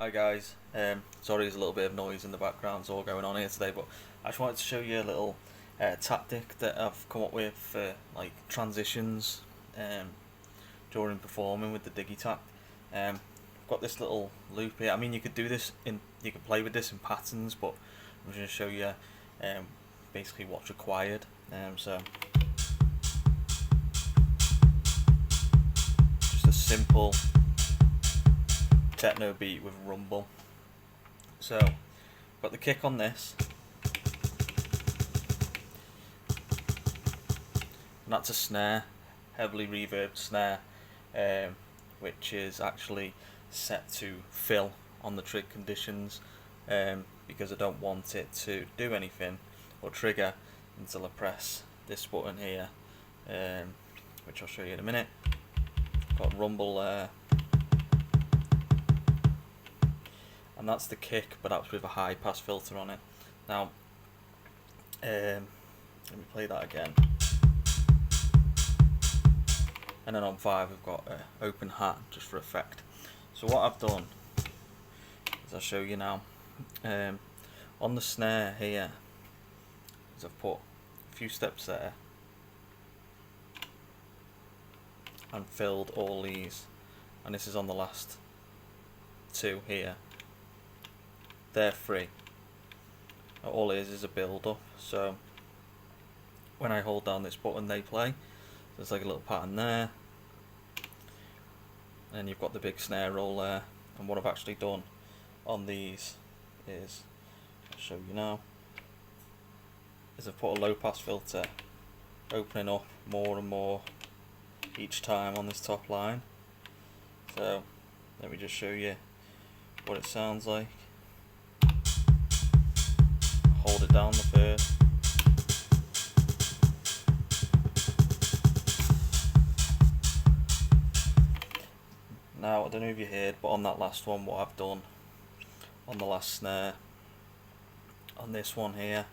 Hi guys, sorry there's a little bit of noise in the background, it's all going on here today, but I just wanted to show you a little tactic that I've come up with for like transitions during performing with the digitakt. I've got this little loop here. I mean, you could play with this in patterns, but I'm going to show you basically what's required. So just a simple techno beat with rumble. So got the kick on this, and that's a snare, heavily reverbed snare, which is actually set to fill on the trig conditions, because I don't want it to do anything or trigger until I press this button here, which I'll show you in a minute. Got rumble there, and that's the kick, but that's with a high pass filter on it. Now let me play that again, and then on 5 we've got an open hat just for effect. So what I've done is I'll show you now. On the snare here is I've put a few steps there and filled all these, and this is on the last two here. They're free. All it is a build up, so when I hold down this button they play. There's like a little pattern there, and you've got the big snare roll there. And what I've actually done on these is, I'll show you now, is I've put a low pass filter opening up more and more each time on this top line. So let me just show you what it sounds like. Hold it down the first. Now I don't know if you heard, but on that last one, what I've done on the last snare, on this one here,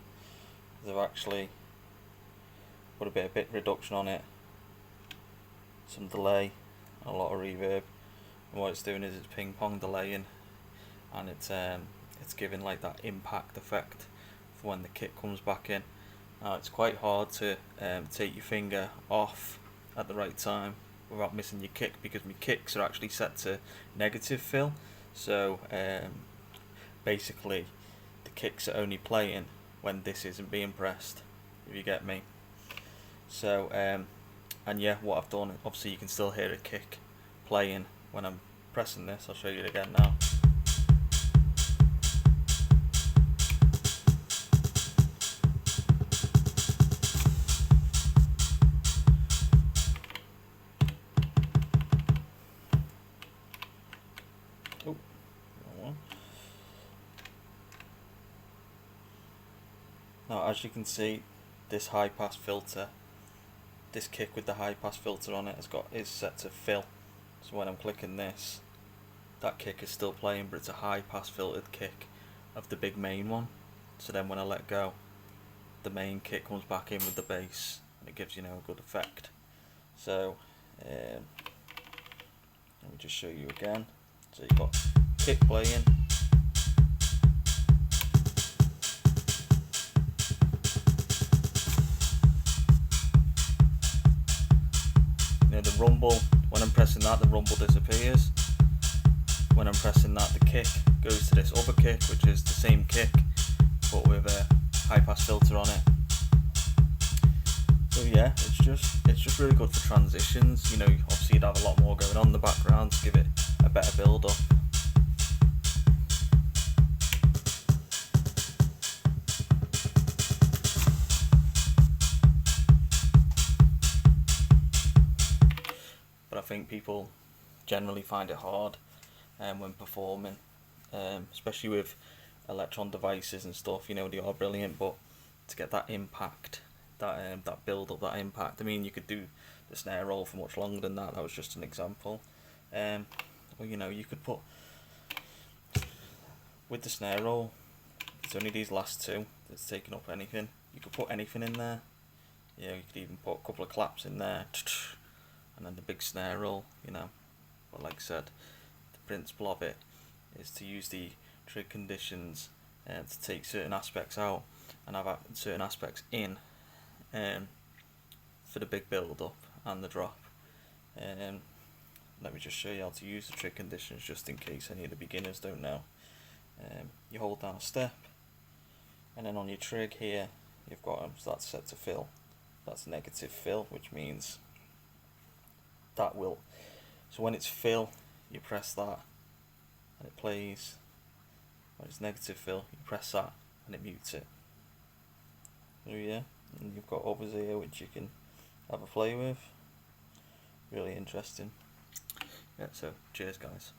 is I've actually put a bit reduction on it, some delay, and a lot of reverb. And what it's doing is it's ping pong delaying, and it's giving like that impact effect for when the kick comes back in. Now it's quite hard to take your finger off at the right time without missing your kick, because my kicks are actually set to negative fill. So basically the kicks are only playing when this isn't being pressed, if you get me. So and yeah, what I've done, obviously you can still hear a kick playing when I'm pressing this. I'll show you it again now. Oh, wrong one. Now as you can see, this high pass filter, this kick with the high pass filter on it is set to fill. So when I'm clicking this, that kick is still playing, but it's a high pass filtered kick of the big main one. So then when I let go, the main kick comes back in with the bass, and it gives, a good effect. So let me just show you again. So you've got kick playing, the rumble, when I'm pressing that, the rumble disappears. When I'm pressing that, the kick goes to this other kick, which is the same kick but with a high pass filter on it. So yeah, it's just really good for transitions. Obviously you'd have a lot more going on in the background to give it a better build up. But I think people generally find it hard when performing, especially with elektron devices and stuff. They are brilliant, but to get that impact, that build up, that impact. I mean, you could do the snare roll for much longer than that. That was just an example. Or you could put, with the snare roll, it's only these last two that's taking up anything. You could put anything in there. You could even put a couple of claps in there, and then the big snare roll. But like I said, the principle of it is to use the trig conditions to take certain aspects out and have certain aspects in for the big build up and the drop. Let me just show you how to use the trig conditions just in case any of the beginners don't know. You hold down a step, and then on your trig here you've got so that's set to fill. That's negative fill, which means that will, so when it's fill you press that and it plays. When it's negative fill you press that and it mutes it. So yeah, and you've got others here which you can have a play with. Really interesting. Yeah, so cheers guys.